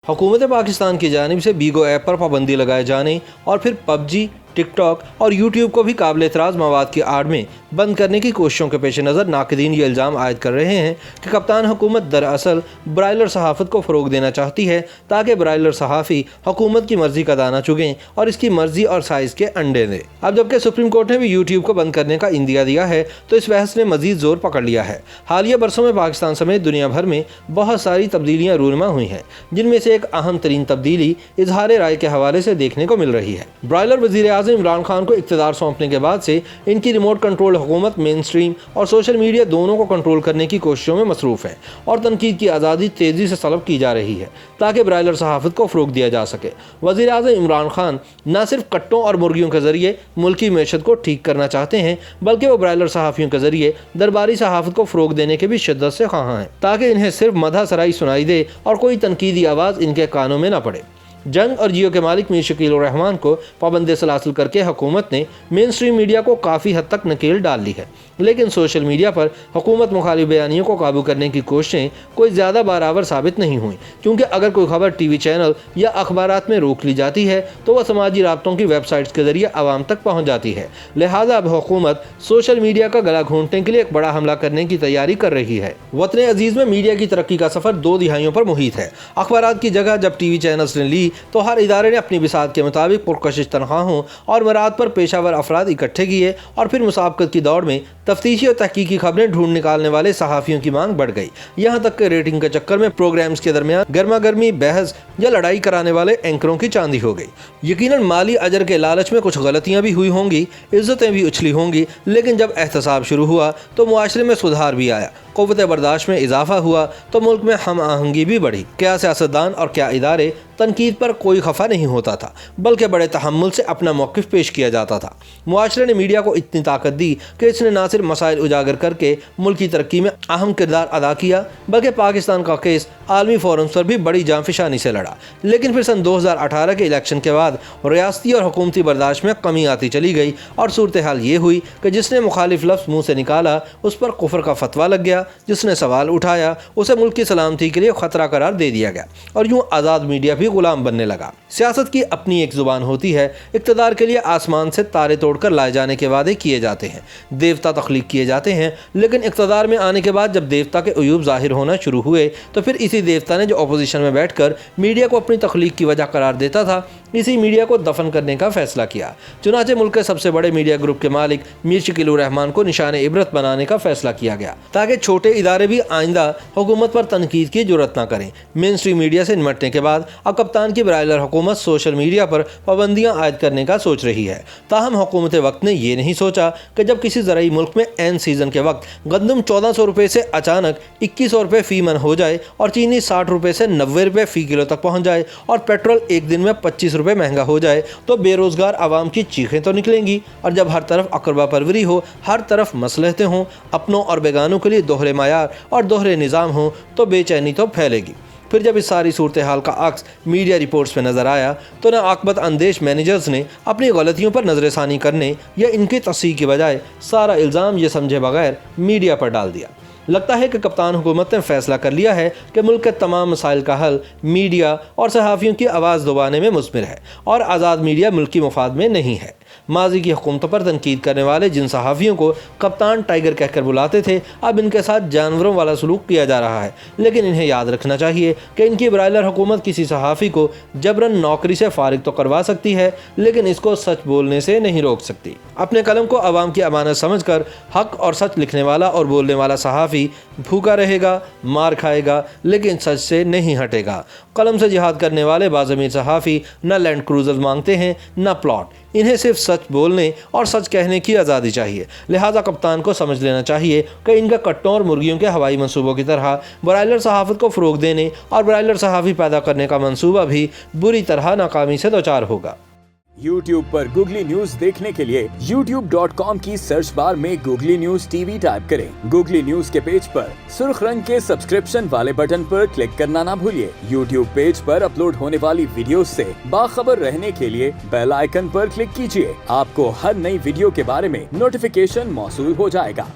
हुकूमत पाकिस्तान की जानिब से बीगो ऐप पर पाबंदी लगाए जाने और फिर पबजी, टिकटॉक और यूट्यूब को भी काबिल एतराज़ मवाद की आड़ में बंद करने की कोशिशों के पेश नज़र नाक़दीन ये इल्ज़ाम आयद कर रहे हैं कि कप्तान हुकूमत दरअसल ब्रायलर सहाफ़त को फ़रोग़ देना चाहती है ताकि ब्रायलर सहाफ़ी हुकूमत की मर्ज़ी का दाना चुगें और इसकी मर्ज़ी और साइज़ के अंडे दें। अब जबकि सुप्रीम कोर्ट ने भी यूट्यूब को बंद करने का इंदिया दिया है तो इस बहस ने मज़ीद ज़ोर पकड़ लिया है। हालिया बरसों में पाकिस्तान समेत दुनिया भर में बहुत सारी तब्दीलियाँ रूनुमा हुई हैं, जिनमें से एक अहम तरीन तब्दीली इजहार राय के हवाले से देखने को मिल रही है। ब्रायलर वज़ीर आज़म इमरान खान को इक़्तिदार सौंपने के बाद से इनकी रिमोट कंट्रोल हुकूमत मेन स्ट्रीम और सोशल मीडिया दोनों को कंट्रोल करने की कोशिशों में मसरूफ़ है और तनकीद की आज़ादी तेज़ी से तलब की जा रही है ताकि ब्रायलर सहाफ़त को फ़रोग़ दिया जा सके। वज़ीर आज़म इमरान खान न सिर्फ कट्टों और मुर्गियों के ज़रिए मुल्की मैशत को ठीक करना चाहते हैं, बल्कि वो ब्रायलर सहाफ़ियों के ज़रिए दरबारी सहाफ़त को फ़रोग़ देने के भी शिद्दत से ख़्वाह हैं ताकि इन्हें सिर्फ मदह सराई सुनाई दे और कोई तनकीदी आवाज़ इनके कानों में न पड़े। जंग और जियो के मालिक मीर शकील उर रहमान को पाबंदी से हासिल करके हुकूमत ने मेन स्ट्रीम मीडिया को काफ़ी हद तक नकेल डाल ली है, लेकिन सोशल मीडिया पर हुकूमत मुखालिफ बयानियों को काबू करने की कोशिशें कोई ज़्यादा बारावर साबित नहीं हुई, क्योंकि अगर कोई खबर टीवी चैनल या अखबारात में रोक ली जाती है तो वह समाजी राब्तों की वेबसाइट्स के ज़रिए आवाम तक पहुँच जाती है। लिहाजा अब हुकूमत सोशल मीडिया का गला घोंटने के लिए एक बड़ा हमला करने की तैयारी कर रही है। वतन अजीज़ में मीडिया की तरक्की का सफ़र 2 दिहाइयों पर मुहित है। अखबारात की जगह जब टीवी चैनल्स ने ली तो हर इदारे ने अपनी बिसात के मुताबिक पुरकशिश तनख्वाहों और मराद पर पेशावर अफराद इकट्ठे किए और फिर मुसाबकत की दौड़ में तफ्तीशी और तहकीकी खबरें ढूंढ निकालने वाले सहाफ़ियों की मांग बढ़ गई। यहाँ तक कि रेटिंग के चक्कर में प्रोग्राम्स के दरमियान गर्मा गर्मी बहस या लड़ाई कराने वाले एंकरों की चांदी हो गई। यकीनन माली अजर के लालच में कुछ गलतियाँ भी हुई होंगी, इज्जतें भी उछली होंगी, लेकिन जब एहतसाब शुरू हुआ तो मुआशरे में सुधार भी आया, क़ुव्वत बर्दाश्त में इजाफा हुआ तो मुल्क में हम आहंगी भी बढ़ी। क्या सियासतदान और क्या इदारे तनकीद पर कोई खफा नहीं होता था, बल्कि बड़े तहम्मुल से अपना मौक़िफ़ पेश किया जाता था। मुआशरे ने मीडिया को इतनी ताकत दी कि इसने ना सिर्फ मसाइल उजागर करके मुल्क की तरक्की में अहम किरदार अदा किया, बल्कि पाकिस्तान का केस आलमी फोरम्स पर भी बड़ी जांफिशानी से लड़ा। लेकिन फिर सन 2018 के इलेक्शन के बाद रियासती और हुकूमती बर्दाश्त में कमी आती चली गई और सूरत हाल ये हुई कि जिसने मुखालिफ लफ्ज़ मुँह से निकाला उस पर कुफ्र का फतवा लग गया, जिसने सवाल उठाया उसे मुल्क की सलामती के लिए ख़तरा करार दे दिया गया और यूँ आज़ाद मीडिया भी गुलाम बनने लगा। सियासत की अपनी एक ज़ुबान होती है। इक़्तिदार के लिए आसमान से तारे तोड़कर लाए जाने के वादे किए जाते हैं, देवता तख्लीक किए जाते हैं, लेकिन इक़्तिदार में आने के बाद जब देवता के अयूब ज़ाहिर होना शुरू हुए तो फिर इसी देवता ने जो अपोजिशन में बैठकर मीडिया को अपनी तख्लीक की वजह करार देता था, इसी मीडिया को दफन करने का फैसला किया। चुनांचे मुल्क के सबसे बड़े मीडिया ग्रुप के मालिक मीर शकील उर रहमान को निशान इबरत बनाने का फैसला किया गया ताकि छोटे इदारे भी आइंदा हुकूमत पर तनकीद की जुर्रत न करें। मेन स्ट्रीम मीडिया से निमटने के बाद अब कप्तान की ब्रायलर हुकूमत सोशल मीडिया पर पाबंदियाँ आयद करने का सोच रही है। ताहम हुकूमत वक्त ने ये नहीं सोचा कि जब किसी ज़राई मुल्क में एन सीज़न के वक्त गंदम 1400 रुपये से अचानक 2100 रुपये फ़ी मन हो जाए और चीनी 60 रुपये से 90 रुपये फ़ी किलो तक पहुँच जाए और पेट्रोल एक दिन में 25 रुपये महंगा हो जाए तो बेरोज़गार आवाम की चीखें तो निकलेंगी। और जब हर तरफ अकरबा परवरी हो, हर तरफ मसलहतें हों, अपनों और बेगानों के लिए दोहरे मायार और दोहरे निज़ाम हों तो बेचैनी तो फैलेगी। फिर जब इस सारी सूरत हाल का अक्स मीडिया रिपोर्ट्स में नज़र आया तो न आकबत अंदेश मैनेजर्स ने अपनी गलतियों पर नज़रसानी करने या इनकी तस्दीक की बजाय सारा इल्ज़ाम ये समझे बगैर मीडिया पर डाल दिया। लगता है कि कप्तान हुकूमत ने फैसला कर लिया है कि मुल्क के तमाम मसाइल का हल मीडिया और सहाफ़ियों की आवाज़ दबाने में मुज़मिर है और आज़ाद मीडिया मुल्की मफाद में नहीं है। माजी की हुकूमतों पर तनकीद करने वाले जिन सहाफ़ियों को कप्तान टाइगर कहकर बुलाते थे, अब इनके साथ जानवरों वाला सलूक किया जा रहा है। लेकिन इन्हें याद रखना चाहिए कि इनकी ब्रायलर हुकूमत किसी सहाफ़ी को जबरन नौकरी से फारिग तो करवा सकती है, लेकिन इसको सच बोलने से नहीं रोक सकती। अपने कलम को आवाम की अमानत समझकर हक और सच लिखने वाला और बोलने वाला सहाफ़ी भूखा रहेगा, मार खाएगा, लेकिन सच से नहीं हटेगा। कलम से जिहाद करने वाले बाज़मीर सहाफ़ी न लैंड क्रूज़र मांगते हैं न प्लॉट, इन्हें सिर्फ सच बोलने और सच कहने की आज़ादी चाहिए। लिहाजा कप्तान को समझ लेना चाहिए कि इनका कट्टों और मुर्गियों के हवाई मंसूबों की तरह ब्रायलर सहाफ़त को फ़रोग़ देने और ब्रायलर सहाफ़ी पैदा करने का मंसूबा भी बुरी तरह नाकामी से दोचार होगा। YouTube पर गूगली न्यूज देखने के लिए youtube.com की सर्च बार में गूगली न्यूज टीवी टाइप करें। गूगली न्यूज के पेज पर सुर्ख रंग के सब्सक्रिप्शन वाले बटन पर क्लिक करना ना भूलिए। YouTube पेज पर अपलोड होने वाली वीडियो से बाखबर रहने के लिए बेल आइकन पर क्लिक कीजिए। आपको हर नई वीडियो के बारे में नोटिफिकेशन मौसूल हो जाएगा।